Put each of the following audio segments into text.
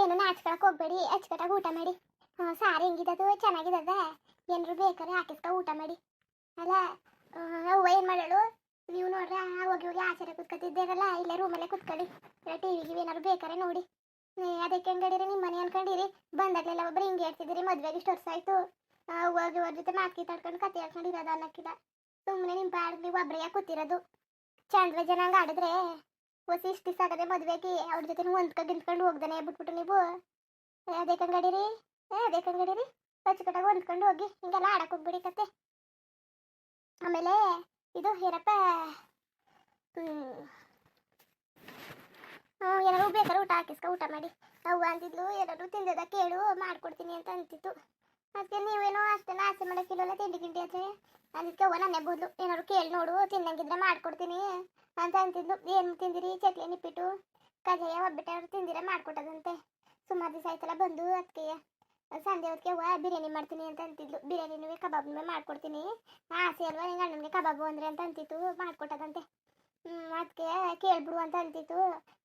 ಏನು ನಾಚ್ಕೊಳಕ್ ಹೋಗ್ಬೇಡಿ, ಅಚ್ಚುಕಟ್ಟಾಗಿ ಊಟ ಮಾಡಿ. ಸಾರು ಹೆಂಗಿದದು, ಚೆನ್ನಾಗಿದದ? ಏನಾರು ಬೇಕಾದ್ರೆ ಹಾಕಿಸ್ಕೊ ಊಟ ಮಾಡಿ. ಅಲ್ಲ ಅವ್ವ ಏನು ಮಾಡಳು, ನೀವು ನೋಡ್ರೆ ಹೋಗಿ ಹೋಗಿ ಆಚೆರೆ ಕೂತ್ಕೊತಿದ್ದೀರಲ್ಲ, ಇಲ್ಲೇ ರೂಮಲ್ಲೇ ಕೂತ್ಕೊಳ್ಳಿ. ಇಲ್ಲ ಟಿ ವಿಗೆ ಏನಾರು ಬೇಕಾರೆ ನೋಡಿ. ಅದಕ್ಕೆ ಹೆಂಗಡಿರಿ ನಿಮ್ಮ ಮನೆ ಅನ್ಕೊಂಡಿರಿ, ಬಂದಾಗಲೆಲ್ಲ ಒಬ್ಬರು ಹಿಂಗೆ ಹೇಳ್ತಿದ್ದೀರಿ, ಮದುವೆಗೆ ಇಷ್ಟು ವರ್ಷ ಆಯಿತು, ಹೋಗಿ ಅವ್ರ ಜೊತೆ ಮಾತು ತಡ್ಕೊಂಡು ಕತೆ ಹೇಳ್ಕೊಂಡಿರೋದು ಅನ್ನಕ್ಕಿಲ್ಲ. ಸುಮ್ಮನೆ ನಿಮ್ಮ ಪಾಡಿಗೆ ನೀವು ಒಬ್ಬರೇ ಕೂತಿರೋದು. ಚಂದ್ರ ಜನ ಹಂಗೆ ಆಡಿದ್ರೆ ಹೊಸಿ ಇಷ್ಟು ದಿವಸ ಆಗದೆ ಮದುವೆಗೆ ಅವ್ರ ಜೊತೆ ಹೊಂದ್ಕೊಂಡು ಹೋಗ್ದಾನೆ ಬಿಟ್ಬಿಟ್ಟು ನೀವು. ಅದೇ ಕಂಗಡಿರಿ, ಅಚ್ಚುಕಟ್ಟಾಗಿ ಹೊಂದ್ಕೊಂಡು ಹೋಗಿ, ಹಿಂಗೆಲ್ಲ ಆಡಕ್ಕೆ ಹೋಗ್ಬಿಡಿ ಕತೆ. ಆಮೇಲೆ ಇದು ಏನಪ್ಪ, ಏನಾರು ಬೇಕಾದ್ರೆ ಊಟ ಹಾಕಿಸ್ಕೊ ಊಟ ಮಾಡಿ. ಅವ್ವ ಅಂತಿದ್ಲು ಏನಾದ್ರು ತಿಂದದ ಕೇಳು ಮಾಡ್ಕೊಡ್ತೀನಿ ಅಂತ ಅಂತಿತ್ತು. ಅದಕ್ಕೆ ನೀವೇನೋ ಅಷ್ಟೆಲ್ಲ ಆಸೆ ಮಾಡೋಕ್ಕಿಲ್ಲಲ್ಲ ತಿಂಡಿ ಗಿಂಡಿ ಅಂತ. ಅದಕ್ಕೆ ಅವ್ವ ನನ್ನೇ ಬೋದ್ಲು, ಏನಾದ್ರು ಕೇಳಿ ನೋಡು, ತಿನ್ನಂಗಿದ್ರೆ ಮಾಡ್ಕೊಡ್ತೀನಿ ಅಂತ ಅಂತಿದ್ಲು. ಏನು ತಿಂದಿರಿ? ಚಕ್ಲಿ ನಿಪ್ಪಿಟ್ಟು ಕಜಾಯ ಒಬ್ಬಟ್ಟು ಅವ್ರು ತಿಂದಿರ ಮಾಡ್ಕೊಟ್ಟದಂತೆ. ಸುಮಾರು ದಿವಸ ಆಯ್ತಲ್ಲ ಬಂದು. ಅದಕ್ಕೆ ಸಂಜೆ ಹೊತ್ತಿಗೆ ಅವ್ವ ಬಿರಿಯಾನಿ ಮಾಡ್ತೀನಿ ಅಂತ ಅಂತಿದ್ಲು. ಬಿರಿಯಾನಿನೂ ಕಬಾಬ್ನೂ ಮಾಡ್ಕೊಡ್ತೀನಿ, ಆಸೆ ಅಲ್ವಾ ನಿಂಗೆ ಅಣ್ಣನಿಗೆ ಕಬಾಬು ಅಂದರೆ ಅಂತ ಅಂತಿತ್ತು. ಮಾಡ್ಕೊಟ್ಟದಂತೆ. ಅದಕ್ಕೆ ಕೇಳ್ಬಿಡು ಅಂತ ಅಂತಿತ್ತು.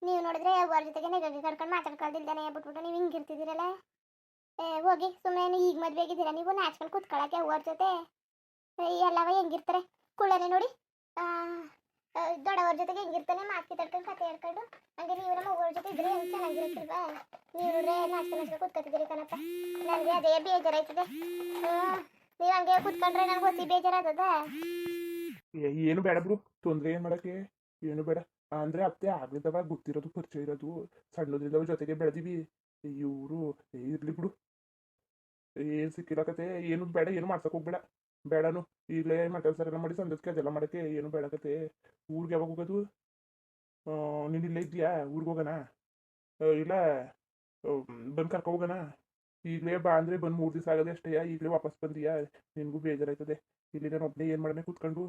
ನೀವು ನೋಡಿದ್ರೆ ಅವ್ರ ಜೊತೆಗೆ ನೆಗಡಿ ಕಡ್ಕೊಂಡು ಮಾತಾಡ್ಕೊಳ್ದಿಲ್ದಾನೆ ಬಿಟ್ಬಿಟ್ಟು ನೀವು ಹಿಂಗಿರ್ತಿದ್ದೀರಲ್ಲ. ಹೋಗಿ ಸುಮ್ಮನೆ ಈಗ ಮದುವೆ ಆಗಿದ್ದೀರಾ ನೀವು, ನಾಚ್ಕೊಂಡು ಕೂತ್ಕೊಳ್ಳೋಕೆ ಅವ್ರ ಜೊತೆ ಎಲ್ಲವ ಹೆಂಗಿರ್ತಾರೆ ಕುಳ್ಳನೆ ನೋಡಿ. ದೊಡ್ಡವ್ರ ಜೊತೆಗೆ ಹೆಂಗಿರ್ತಾನೆ ಮಾತು ತಡ್ಕೊಂಡು ಕತೆ ಹೇಳ್ಕೊಂಡು, ಹಂಗೆ ನೀವು ನಮ್ಮ ಅವ್ರ ಜೊತೆ ಇದ್ರೆ ಹೆಂಗೆ ಚೆನ್ನಾಗಿರುತ್ತಲ್ವಾ? ನೀವು ನಾಚ್ಕೊಂಡು ಕೂತ್ಕೊತಿದ್ದೀರಿ ಕಣಪ್ಪ, ನನಗೆ ಅದೇ ಬೇಜಾರಾಯ್ತದೆ. ನೀವು ಹಂಗೆ ಕೂತ್ಕೊಂಡ್ರೆ ನನಗೆ ಹೊಸಿ ಬೇಜಾರಾದದ. ಏನು ಬೇಡ ಬಿಡು, ತೊಂದರೆ ಏನು ಮಾಡೋಕ್ಕೆ ಏನು ಬೇಡ. ಅಂದರೆ ಅತ್ತೆ ಆಗ್ಲಿದ್ದವ ಗೊತ್ತಿರೋದು ಪರಿಚಯ ಇರೋದು, ಸಣ್ಣದ್ರಿಂದ ಜೊತೆಗೆ ಬೆಳೆದಿವಿ. ಇವರು ಇರ್ಲಿ ಬಿಡು, ಏನು ಸಿಕ್ಕಿಲ್ಲ ಕತೆ. ಏನು ಬೇಡ, ಏನು ಮಾಡ್ಸಕ್ಕೆ ಹೋಗ್ಬೇಡ. ಬೇಡನು ಈಗಲೇ ಕೆಲಸ ಎಲ್ಲ ಮಾಡಿ ಸಂದಕ್ಕೆ ಅದೆಲ್ಲ ಮಾಡೋಕ್ಕೆ ಏನು ಬೇಡ ಕತೆ. ಊರಿಗೆ ಯಾವಾಗ ಹೋಗೋದು? ನೀನು ಇಲ್ಲೇ ಇದೆಯಾ? ಊರಿಗೆ ಹೋಗೋಣ? ಇಲ್ಲ ಬಂದು ಕರ್ಕೊ ಹೋಗೋಣ? ಈಗಲೇ ಬಾ ಅಂದರೆ ಬಂದು 3 ದಿವಸ ಆಗೋದೇ ಅಷ್ಟೇ, ಈಗಲೇ ವಾಪಸ್ ಬಂದೀಯಾ? ನಿನಗೂ ಬೇಜಾರಾಯ್ತದೆ. ಇಲ್ಲಿ ನಾನು ಒಬ್ಬನೇ ಏನು ಮಾಡೋಣ ಕೂತ್ಕೊಂಡು.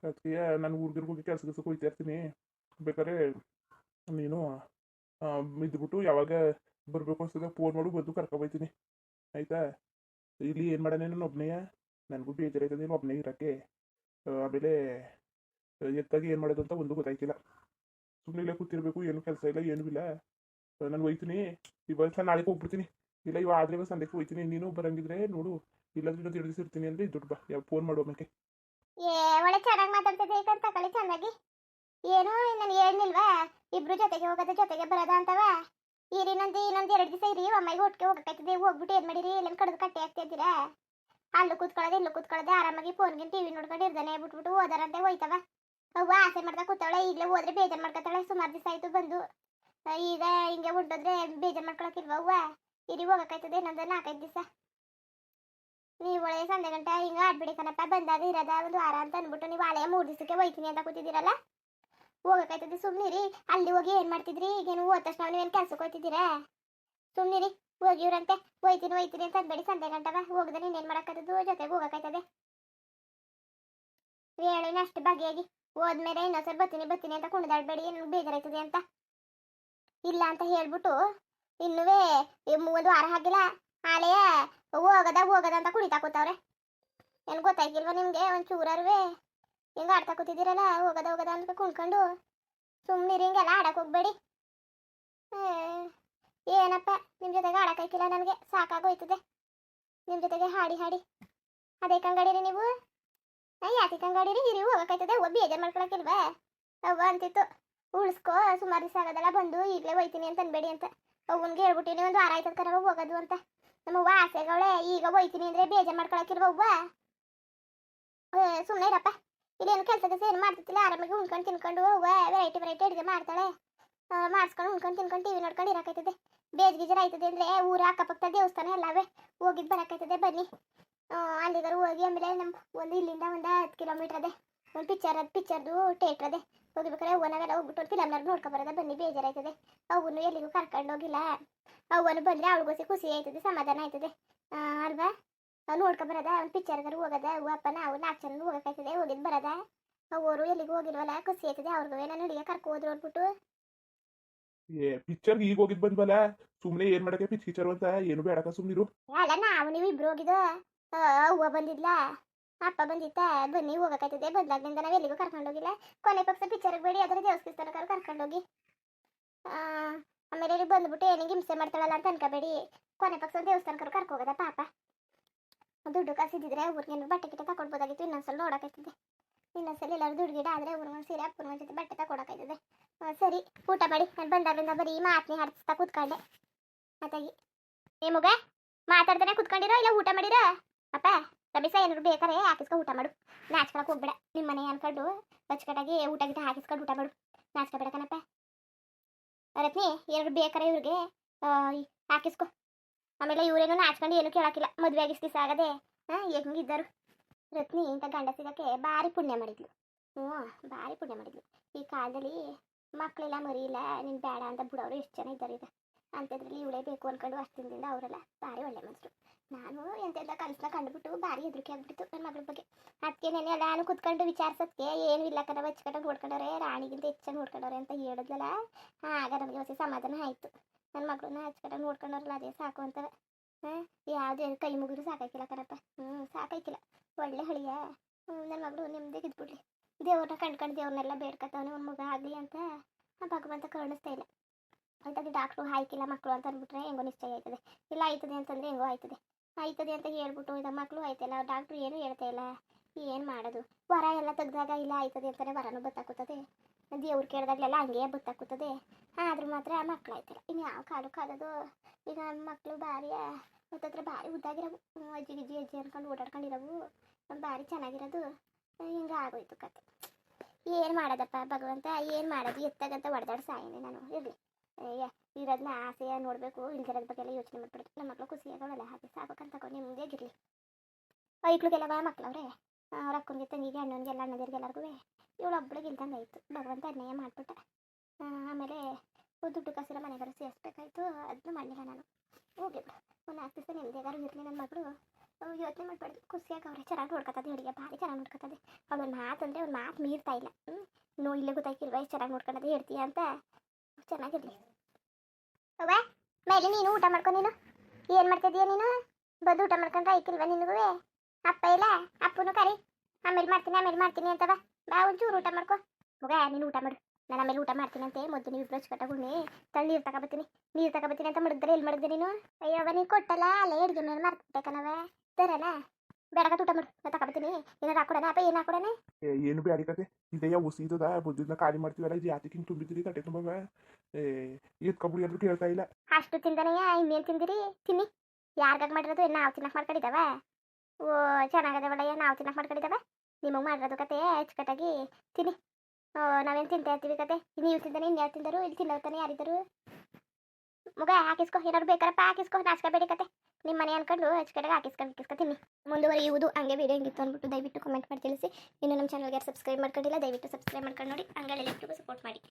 ಅದಕ್ಕೆ ನಾನು ಊರಿಗೆ ಹೋಗಿ ಕೆಲಸಕ್ಕೆ ಹೋಗ್ತಾ ಇರ್ತೀನಿ. ಬೇಕಾದ್ರೆ ನೀನು ಇದ್ಬಿಟ್ಟು ಯಾವಾಗ ಬರಬೇಕು ಅನ್ಸಿದಾಗ ಫೋನ್ ಮಾಡು, ಬಂದು ಕರ್ಕೊಬೈತೀನಿ ಆಯಿತಾ? ಇಲ್ಲಿ ಏನು ಮಾಡೋಣ ನಾನು ಒಬ್ಬನೇ, ನನಗೂ ಬೇಜಾರಾಯ್ತದೆ ನೀನು ಒಬ್ಬನೇ ಇರೋಕ್ಕೆ. ಆಮೇಲೆ ಎತ್ತಾಗಿ ಏನು ಮಾಡೋದು ಅಂತ ಒಂದು ಗೊತ್ತಾಯ್ತಿಲ್ಲ. ಸುಮ್ಮನೆ ಇಲ್ಲೇ ಕೂತಿರ್ಬೇಕು, ಏನು ಕೆಲಸ ಇಲ್ಲ ಏನೂ ಇಲ್ಲ. ನಾನು ಹೋಯ್ತೀನಿ ಇವತ್ತು, ನಾಳೆಗೆ ಹೋಗ್ಬಿಡ್ತೀನಿ. ಇಲ್ಲ ಇವಾಗ ಆದರೆ ಸಂಡೆಗೆ ಹೋಯ್ತೀನಿ. ನೀನು ಬರಂಗಿದ್ರೆ ನೋಡು, ಇಲ್ಲಾಂದ್ರೆ ಇನ್ನೊಂದು 2 ದಿವಸ ಇರ್ತೀನಿ ಅಂದರೆ ದುಡ್ಡು ಬಾ, ಯಾವ ಫೋನ್ ಮಾಡುವ ಮೇಲೆ. ಒಳ್ಳೆ ಚೆನ್ನಾಗಿ ಮಾತಾಡ್ತದೆ ಅಂತ ತಕೊಳ್ಳಿ ಚೆನ್ನಾಗಿ. ಏನು ನಾನು ಹೇಳ್ನಿಲ್ವಾ ಇಬ್ರು ಜೊತೆಗೆ ಹೋಗೋದು ಜೊತೆಗೆ ಬರೋದ ಅಂತವ? ಇನ್ನೊಂದು 2 ದಿವಸ ಇರಿ, ಒಮ್ಮೆಗೆ ಒಟ್ಟಿಗೆ ಹೋಗಕ್ಕಾಯ್ತದೆ. ಹೋಗ್ಬಿಟ್ಟು ಏನು ಮಾಡಿರಿ, ಎಲ್ಲ ಕಡ್ದು ಕಟ್ಟೆ ಆಗ್ತಿದ್ದೀರಾ? ಅಲ್ಲೂ ಕೂತ್ಕೊಳ್ಳೋದು ಇಲ್ಲೂ ಕೂತ್ಕೊಳ್ಳೋದೆ, ಆರಾಮಾಗಿ ಫೋನ್ಗಿನ ಟಿವಿ ನೋಡ್ಕೊಂಡು ಇರ್ದಾನೆ ಬಿಟ್ಬಿಟ್ಟು ಹೋದಾರಂತೆ ಹೋಯ್ತವ. ಅವ್ವ ಆಸೆ ಮಾಡ್ತಾ ಕೂತಾವಳೆ, ಈಗಲೇ ಹೋದ್ರೆ ಬೇಜಾರು ಮಾಡ್ಕೊತಾಳೆ. ಸುಮಾರು ದಿವಸ ಆಯ್ತು ಬಂದು, ಈಗ ಹಿಂಗೆ ಹೊಂಟೋದ್ರೆ ಬೇಜಾರು ಮಾಡ್ಕೊಳಕ್ಕಿಲ್ವ ಅವ್ವ? ಇರಿ ಹೋಗಕ್ಕಾಯ್ತದೆ ಇನ್ನೊಂದು 4-5 ದಿವಸ. ನೀವು ಒಳ್ಳೆ ಸಂಜೆ ಗಂಟ ಹಿಂಗೆ ಆಡ್ಬಿಡಿ ಕಣಪ್ಪ, ಬಂದಾಗ ಇರೋದ ಒಂದು ವಾರ ಅಂತ ಅಂದ್ಬಿಟ್ಟು ನೀವು ಹಳೆಯ 3 ದಿವಸಕ್ಕೆ ಹೋಯ್ತೀನಿ ಅಂತ ಕೂತಿದ್ದೀರಲ್ಲ, ಹೋಗಕ್ಕಾಯ್ತದೆ ಸುಮ್ಮನಿರಿ. ಅಲ್ಲಿ ಹೋಗಿ ಏನು ಮಾಡ್ತಿದ್ರಿ? ಈಗೇನು ಹೋದ ತಕ್ಷಣ ನೀವೇನು ಕೆಲ್ಸಕ್ಕೆ ಹೋಯ್ತಿದ್ದೀರಾ? ಸುಮ್ಮನಿರಿ, ಹೋಗಿವ್ರಂತೆ ಹೋಯ್ತೀನಿ ಅಂತ ಅಂದ್ಬೇಡಿ. ಸಂಜೆ ಗಂಟವ ಹೋಗದೆ ನೀನೇನು ಮಾಡೋಕ್ಕಾಗ್ತದೆ, ಜೊತೆಗೆ ಹೋಗಕ್ಕಾಯ್ತದೆ. ಹೇಳಿನ ಅಷ್ಟು ಬಗೆಯಾಗಿ ಹೋದ್ಮೇಲೆ ಇನ್ನೊಂದ್ಸರಿ ಬರ್ತೀನಿ ಅಂತ ಕುಣಿದಾಡ್ಬೇಡಿ, ಏನು ಬೇಜಾರಾಯ್ತದೆ ಅಂತ. ಇಲ್ಲ ಅಂತ ಹೇಳ್ಬಿಟ್ಟು ಇನ್ನೂ 1 ವಾರ ಆಗಿಲ್ಲ, ಹಾಳೆಯ ಹೋಗದ ಅಂತ ಕುಣಿತಾ ಕೂತವ್ರೆ. ಏನು ಗೊತ್ತಾಗಿಲ್ವ ನಿಮಗೆ ಒಂಚೂರೇ? ಹಿಂಗೆ ಆಡ್ತಾ ಕೂತಿದ್ದೀರಲ್ಲ, ಹೋಗದ ಅಂತ ಕುಣ್ಕೊಂಡು. ಸುಮ್ಮನಿರಿ, ಹಿಂಗೆಲ್ಲ ಆಡಕ್ಕೆ ಹೋಗ್ಬೇಡಿ. ಏನಪ್ಪ ನಿಮ್ಮ ಜೊತೆಗೆ ಆಡೋಕ್ಕಾಯ್ತಿಲ್ಲ, ನನಗೆ ಸಾಕಾಗೋಯ್ತದೆ ನಿಮ್ಮ ಜೊತೆಗೆ ಹಾಡಿ. ಅದೇ ಕಂಗಾಡಿರಿ ನೀವು? ಯಾಕೆ ಕಂಗಾಡಿರಿ? ಇರಿ ಹೋಗಕ್ಕಾಯ್ತದೆ. ಬೇಜಾರು ಮಾಡ್ಕೊಳಕ್ಕಿಲ್ವಾ? ಅವ್ವ ಅಂತಿತ್ತು ಉಳಿಸ್ಕೋ, ಸುಮಾರು ದಿವಸ ಆಗೋದಲ್ಲ ಬಂದು, ಈಗಲೇ ಹೋಯ್ತೀನಿ ಅಂತ ಅನ್ಬೇಡಿ ಅಂತ. ಅವ್ವನ್ಗೆ ಹೇಳ್ಬಿಟ್ಟಿನಿ 1 ವಾರ ಆಯ್ತದ ಕರವ ಹೋಗೋದು ಅಂತ. ನಮ್ಮವ್ವ ಆಸೆಗಳೇ, ಈಗ ಹೋಯ್ತೀನಿ ಅಂದರೆ ಬೇಜಾರು ಮಾಡ್ಕೊಳಕ್ಕಿಲ್ವ ಅವ್ವ? ಸುಮ್ಮನೆ ಇರಪ್ಪ. ಇಲ್ಲೇನು ಕೆಲಸ ಏನು ಮಾಡ್ತಿತ್ತಿಲ್ಲ, ಆರಾಮಾಗಿ ಉಣ್ಕೊಂಡು ತಿನ್ಕೊಂಡು ಅವ್ವ ವೆರೈಟಿ ಅಡುಗೆ ಮಾಡ್ತಾಳೆ. ಮಾಡಿಸ್ಕೊಂಡು ಉಣ್ಕೊಂಡು ತಿನ್ಕೊಂಡು ಟಿವಿ ನೋಡ್ಕೊಂಡು ಇರೋಕ್ಕಾಯ್ತದೆ. ಬೇಜಾರು ಆಯ್ತದೆ ಅಂದರೆ ಊರ ಅಕ್ಕಪಕ್ಕ ದೇವಸ್ಥಾನ ಎಲ್ಲವೇ ಹೋಗಿದ್ದು ಬರೋಕ್ಕಾಯ್ತದೆ. ಬನ್ನಿ ಅಲ್ಲಿಗಾರು ಹೋಗಿ. ಆಮೇಲೆ ನಮ್ಮ ಇಲ್ಲಿಂದ 10 ಕಿಲೋಮೀಟರ್ ಅದೇ ಒಂದು ಪಿಕ್ಚರ್ದು ಥಿಯೇಟ್ರ್ ಅದೇ, ಹೋಗಿಬೇಕಾರೆ ಅವ್ವನಾಗೆಲ್ಲ ಹೋಗ್ಬಿಟ್ಟು ಒಂದು ಫಿಲಮ್ನಾರು ನೋಡ್ಕೊಬರೋದ. ಬನ್ನಿ, ಬೇಜಾರಾಯ್ತದೆ. ಅವನು ಎಲ್ಲಿಗೂ ಕರ್ಕೊಂಡು ಹೋಗಿಲ್ಲ. ಅವನು ಬಂದರೆ ಅವಳಿಗೋಸಿ ಖುಷಿ ಆಯ್ತದೆ, ಸಮಾಧಾನ ಆಯ್ತದೆ ಅಲ್ವಾ? ನೋಡ್ಕೊಬರೋದ, ಒಂದು ಪಿಕ್ಚರ್ಗಾರು ಹೋಗೋದ. ಅವ್ವ ಅಪ್ಪ ನಾವು 4 ಜನ ಹೋಗೋಕ್ಕಾಯ್ತದೆ, ಹೋಗಿದ್ದು ಬರೋದ. ಅವರು ಎಲ್ಲಿಗೂ ಹೋಗಿಲ್ವಲ್ಲ, ಖುಷಿ ಆಯ್ತದೆ ಅವ್ರಿಗೂ. ನಾನು ಅಡುಗೆ ಕರ್ಕೊ ಹೋದ್ರು ಅಂದ್ಬಿಟ್ಟು. ಪಿಕ್ಚರ್ಗೆ ಈಗ ಹೋಗಿದ್ದು ಬಂದ್ವಲ್ಲ, ಸುಮ್ಮನೆ ಏನು ಮಾಡೋಕ್ಕೆ ಪಿಕ್ಚರ್ ಅಂತ ಏನು ಬೇಡಕ್ಕ, ಸುಮ್ಮನಿರು. ಅಲ್ಲ ನಾವು ನೀವು ಇಬ್ರು ಹೋಗಿದ್ದು. ಅವ್ವ ಬಂದಿದ್ಲ, ಅಪ್ಪ ಬಂದಿತ್ತ, ಬನ್ನಿ ಹೋಗಕ್ಕಾಯ್ತದೆ. ಬಂದಾಗ್ಲಿಂದ ನಾವು ಎಲ್ಲಿಗೂ ಕರ್ಕೊಂಡೋಗಿಲ್ಲ. ಕೊನೆ ಪಕ್ಷ ಪಿಕ್ಚರ್ಗೆ ಬೇಡಿ ಅದರ ದೇವಸ್ಥಾನಕ್ಕಾರು ಕರ್ಕೊಂಡೋಗಿ. ಆಮೇಲೆ ಇಲ್ಲಿ ಬಂದ್ಬಿಟ್ಟು ಏನಿಗೆ ಹಿಂಸೆ ಮಾಡ್ತಾಳಲ್ಲ ಅಂತ ಅನ್ಕೋಬೇಡಿ. ಕೊನೆ ಪಕ್ಷ ಒಂದು ದೇವಸ್ಥಾನಕ್ಕರು ಕರ್ಕೋಗದ ಪಾಪ. ದುಡ್ಡು ಕಾಸಿದ್ರೆ ಊರಿಗೆ ಬಟ್ಟೆ ಗಿಟ್ಟೆ ತಗೊಳ್ಬೋದಾಗಿತ್ತು. ಇನ್ನೊಂದ್ಸಲ ನೋಡೋಕೈತಿದೆ. ಇನ್ನೊಂದ್ಸಲ ಎಲ್ಲರೂ ದುಡ್ಡು ಗಿಡ ಆದರೆ ಊರಿಗೊಂದು ಸೀರೆ ಅಪ್ಪನ ಜೊತೆ ಬಟ್ಟೆ ತಗೊಳಕಾಯ್ತದೆ. ಸರಿ, ಊಟ ಮಾಡಿ. ನಾನು ಬಂದಾಗಲಿಂದ ಬರೀ ಮಾತನೇ ಹಾಡಿಸ್ತಾ ಕೂತ್ಕೊಂಡೆ. ಅತ್ತಾಗಿ ನಿಮಗ ಮಾತಾಡ್ತಾನೆ ಕೂತ್ಕೊಂಡಿರೋ ಇಲ್ಲ ಊಟ ಮಾಡಿರೋ? ಅಪ್ಪ ರಮೇಶ ಏನಾದ್ರು ಬೇಕಾರೆ ಹಾಕಿಸ್ಕೊ ಊಟ ಮಾಡು. ನಾಚ್ಕೊಳಕ್ಕೆ ಹೋಗ್ಬೇಡ. ನಿಮ್ಮ ಮನೆ ಅನ್ಕೊಂಡು ಅಚ್ಚುಕಟ್ಟಾಗಿ ಊಟ ಗಿಟ ಹಾಕಿಸ್ಕೊಂಡು ಊಟ ಮಾಡು. ನಾಚ್ಕೋಬೇಡ ಕಣಪ್ಪ. ರತ್ನಿ ಏನಾದ್ರು ಬೇಕಾರೆ ಇವ್ರಿಗೆ ಹಾಕಿಸ್ಕೊ. ಆಮೇಲೆ ಇವರೇನು ನಾಚ್ಕೊಂಡು ಏನು ಕೇಳಕ್ಕಿಲ್ಲ. ಮದುವೆ ಆಗಿಸ್ ಆಗದೆ ಹೆಂಗಿದ್ದರು. ರತ್ನಿ ಇಂಥ ಗಂಡ ಸಿಗಕ್ಕೆ ಭಾರಿ ಪುಣ್ಯ ಮಾಡಿದ್ಲು. ಭಾರಿ ಪುಣ್ಯ ಮಾಡಿದ್ಲು. ಈ ಕಾಲದಲ್ಲಿ ಮಕ್ಕಳೆಲ್ಲ ಮರಿ ಇಲ್ಲ, ನೀನು ಬೇಡ ಅಂತ ಬಿಡೋರು ಎಷ್ಟು ಜನ ಇದ್ದಾರೆ ಈಗ. ಅಂಥದ್ರಲ್ಲಿ ಇವಳೇ ಬೇಕು ಅಂದ್ಕೊಂಡು ಅಷ್ಟು ದಿನದಿಂದ ಅವರೆಲ್ಲ ಭಾರಿ ಒಳ್ಳೆ ಮನಸ್ಸು. ನಾನು ಎಂತೆಲ್ಲ ಕನಸನ್ನ ಕಂಡುಬಿಟ್ಟು ಭಾರಿ ಹೆದರಿಕೆ ಆಗ್ಬಿಡ್ತು ನನ್ನ ಮಗಳ ಬಗ್ಗೆ. ಅದಕ್ಕೆ ನೆನೆ ನಾನು ಕುತ್ಕೊಂಡು ವಿಚಾರಿಸೋದಕ್ಕೆ ಏನು ಇಲ್ಲ ಕಣ, ಹಚ್ಕೊಂಡು ನೋಡ್ಕೊಂಡವ್ರೆ, ರಾಣಿಗಿಂತ ಹೆಚ್ಚಾಗಿ ನೋಡ್ಕೊಂಡವ್ರೆ ಅಂತ ಹೇಳಿದ್ಲಲ್ಲ. ಆಗ ನಮಗೆ ಹೊಸ ಸಮಾಧಾನ ಆಯಿತು. ನನ್ನ ಮಗಳನ್ನ ಹಚ್ಕೊಂಡು ನೋಡ್ಕೊಂಡವ್ರಲ್ಲ ಅದೇ ಸಾಕು ಅಂತವೆ. ಯಾವುದೇ ಕೈ ಮುಗಿದ್ರು ಸಾಕಾಯ್ಕಿಲ್ಲ ಕಣಪ್ಪ. ಸಾಕಾಯ್ಕಿಲ್ಲ. ಒಳ್ಳೆ ಹಳಿಯ ನನ್ನ ಮಗಳು ನಿಮ್ಮದೇ ಇದ್ಬಿಡ್ಲಿ. ದೇವ್ರನ್ನ ಕಂಡ್ಕೊಂಡು ದೇವ್ರನ್ನೆಲ್ಲ ಬೇಡ್ಕೊತಾವನೆ ಒಂದು ಮಗ ಆಗಲಿ ಅಂತ ಭಗವಂತ ಕರುಣಿಸ್ತಾ ಇಲ್ಲ. ಅಂತಾಗಿ ಡಾಕ್ಟ್ರು ಹಾಯ್ಕಿಲ್ಲ ಮಕ್ಕಳು ಅಂತ ಅಂದ್ಬಿಟ್ರೆ ಹೆಂಗೋ ನಿಶ್ಚಯ ಆಯ್ತದೆ. ಇಲ್ಲ ಆಯ್ತದೆ ಅಂತಂದರೆ ಹೆಂಗೋ ಆಯ್ತದೆ ಅಂತ ಹೇಳ್ಬಿಟ್ಟು ಈಗ ಮಕ್ಕಳು ಆಯ್ತಲ್ಲ, ಡಾಕ್ಟ್ರು ಏನು ಹೇಳ್ತಾ ಇಲ್ಲ. ಏನು ಮಾಡೋದು? ವರ ಎಲ್ಲ ತೆಗ್ದಾಗ ಇಲ್ಲ ಆಯ್ತದೆ ಅಂತಾನೆ ವರನೂ ಬತ್ತಾಕುತ್ತದೆ. ದೇವ್ರು ಕೇಳಿದಾಗಲೆಲ್ಲ ಹಂಗೆ ಬತ್ತಾಕುತ್ತದೆ. ಆದ್ರೂ ಮಾತ್ರ ಮಕ್ಕಳು ಆಯ್ತಲ್ಲ. ಇನ್ನು ಯಾವ ಕಾಲಕ್ಕೆ ಆಗೋದು? ಈಗ ಮಕ್ಕಳು ಭಾರಿ ಹತ್ತತ್ರ ಭಾರಿ ಉದ್ದಾಗಿರೋವು, ಅಜ್ಜಿ ಅನ್ಕೊಂಡು ಓಡಾಡ್ಕೊಂಡಿರೋವು, ಭಾರಿ ಚೆನ್ನಾಗಿರೋದು. ಹಿಂಗೆ ಆಗೋಯ್ತು ಕತೆ. ಏನು ಮಾಡೋದಪ್ಪ ಭಗವಂತ, ಏನು ಮಾಡೋದು? ಎತ್ತಾಗಂತ ಹೊಡೆದಾಡಿ ಸಾಯೇನೆ ನಾನು. ಇರಲಿ, ಇರೋದನ್ನ ಆಸೆಯ ನೋಡಬೇಕು, ಇಲ್ದಿರೋದ ಬಗ್ಗೆ ಎಲ್ಲ ಯೋಚನೆ ಮಾಡ್ಬಿಡ್ತು. ನಮ್ಮ ಮಕ್ಕಳು ಖುಷಿಯಾಗವಳೆಲ್ಲ ಹಾಗೆ ಸಾಕಂತ ನಿಮ್ಮದೇಗಿರಲಿ. ಐಕ್ಳಿಗೆಲ್ಲ ಮಕ್ಕಳವ್ರೆ, ಅವ್ರ ಅಕ್ಕನಿಗೆ ತಂಗಿಗೆ ಅಣ್ಣನಿಗೆಲ್ಲ ಅಣ್ಣದಿರಿಗೆಲ್ಲರಿಗೂ ಇವಳು ಒಬ್ಬಳಿಗೆ ಇಲ್ದಂಗೆ ಆಯಿತು. ಭಗವಂತ ಅನ್ಯಾಯ ಮಾಡಿಬಿಟ್ಟ. ಆಮೇಲೆ ದುಡ್ಡು ಕಾಸಿರೋ ಮನೆಗಾರು ಸೇರಿಸ್ಬೇಕಾಯ್ತು. ಅದನ್ನು ಮಾಡಿಲ್ಲ ನಾನು. ಹೋಗಿ ಬಿಡು, ಒಂದು 4 ದಿವಸ ನಿಮ್ಮದೇಗಾರು ಇರಲಿ. ನನ್ನ ಮಗಳು ಯೋಚನೆ ಮಾಡಬಾರ್ದು. ಖುಷಿಯಾಗವ್ರೆ, ಚೆನ್ನಾಗಿ ನೋಡ್ಕೊತದೆ. ಹುಡುಗಿಯ ಭಾರಿ ಚೆನ್ನಾಗಿ ನೋಡ್ಕೊತದೆ. ಅವಳು ಒಂದು ಮಾತು ಅಂದರೆ ಒಂದು ಮಾತು ಮೀರ್ತಾ ಇಲ್ಲ. ಇಲ್ಲೇ ಗೊತ್ತಾಯ್ಕಿಲ್ವ ಎಷ್ಟು ಚೆನ್ನಾಗಿ ನೋಡ್ಕೊಳೋದು ಹೇಳ್ತೀಯ ಅಂತ. ಚೆನ್ನಾಗಿರಲಿ. ಅವ್ವ ಮೇಲೆ ನೀನು ಊಟ ಮಾಡ್ಕೊ. ನೀನು ಏನು ಮಾಡ್ತಿದ್ದೀಯ? ನೀನು ಬಂದು ಊಟ ಮಾಡ್ಕೊಂಡ್ರೆ ಆಯ್ತಿಲ್ವ ನಿನಗೂ? ಅಪ್ಪ ಇಲ್ಲ, ಅಪ್ಪನು ಕರಿ. ಆಮೇಲೆ ಮಾಡ್ತೀನಿ ಅಂತವ. ಬಾ ಒಂಚೂರು ಊಟ ಮಾಡ್ಕೊ. ಮಗ ನೀನು ಊಟ ಮಾಡು. ನಾನು ಆಮೇಲೆ ಊಟ ಮಾಡ್ತೀನಿ ಅಂತೆ. ಮೊದಲು ನೀವು ಬ್ರಷ್ ಕಟ್ಟಾಗುಣ್ಣಿ ತಳ್ಳಿ ನೀರು ತಗೋಬತ್ತೀನಿ ಅಂತ ಮಾಡಿದ್ರೆ ಎಲ್ಲಿ ಮಾಡಿದ್ದೆ ನೀನು? ಅಯ್ಯವ ನೀನು ಕೊಟ್ಟಲ್ಲ, ಅಲ್ಲೇ ಅಡುಗೆ ಮೇಲೆ ಮರ್ತ್ಬೇಕನವ. ತರನಾ ಬೇಡಕ ಊಟ ಮಾಡು. ನಾನು ತಗೋಬತ್ತೀನಿ. ಏನಾರು ಹಾಕೊಡೋಣ ಅಪ್ಪ? ಏನು ಹಾಕೊಡೋಣ? ಏನು ಬ್ಯಾಡಿ ಕತೆ ಇದೆಯಾ? ಉಸಿದದ ಬುದ್ಧಿನ ಖಾಲಿ ಮಾಡ್ತೀವಲ್ಲ. ಇದು ಯಾತಕ್ಕೆ ಹಿಂಗೆ ತುಂಬಿದ್ದೀರಿ ತಟ್ಟೆ ತುಂಬವ? ಎತ್ಕೊಬಿಡಿ ಅಂದ್ರೂ ಕೇಳ್ತಾ ಇಲ್ಲ. ಅಷ್ಟು ತಿಂದನೆಯ ಇನ್ನೇನು ತಿಂದಿರಿ? ತಿನ್ನಿ. ಯಾರಿಗಾಗ ಮಾಡಿರೋದು? ನಾವು ತಿನ್ನಕ್ಕೆ ಮಾಡ್ಕೊಂಡಿದ್ದಾವ? ಓ ಚೆನ್ನಾಗದೆ ಒಳ್ಳೆಯ ನಾವು ತಿನ್ನಕ್ಕೆ ಮಾಡ್ಕೊಂಡಿದ್ದಾವ. ನಿಮಗೆ ಮಾಡಿರೋದು ಕತೆ ಅಚ್ಚುಕಟ್ಟಾಗಿ ತಿನ್ನಿ. ನಾವೇನು ತಿಂತಾ ಇರ್ತೀವಿ ಕತೆ. ನೀವು ತಿಂದಾನೆ ಇನ್ಯಾರು ತಿಂದರು? ಇಲ್ಲಿ ತಿನ್ನೋತಾನೆ ಯಾರಿದ್ದರು? ಮಗ ಹಾಕಿಸ್ಕೊ. ಏನಾದ್ರು ಬೇಕಾರಪ್ಪ ಹಾಕಿಸ್ಕೊ. ನಾಚ್ಕೋಬೇಡಿ ಕತೆ. ನಿಮ್ಮ ಮನೆ ಅನ್ಕೊಂಡು ಅಚ್ಚುಕಟ್ಟಾಗಿ ಹಾಕಿಸ್ಕೊ ತಿನ್ನಿ. ಮುಂದುವರಿಯುವುದು. ಹಂಗೆ ವೀಡಿಯೋ ಹೆಂಗಿತ್ತು ಅಂದ್ಬಿಟ್ಟು ದಯವಿಟ್ಟು ಕಮೆಂಟ್ ಮಾಡಿ ತಿಳಿಸಿ. ಇನ್ನು ನಮ್ಮ ಚಾನಲ್ಗೆ ಯಾರು ಸಬ್ಸ್ಕ್ರೈಬ್ ಮಾಡ್ಕೊಂಡಿಲ್ಲ ದಯವಿಟ್ಟು ಸಬ್ಸ್ಕ್ರೈಬ್ ಮಾಡ್ಕೊಂಡು ನೋಡಿ. ಹಂಗೆ ಎಲ್ಲರಿಗೂ ಸಪೋರ್ಟ್ ಮಾಡಿ.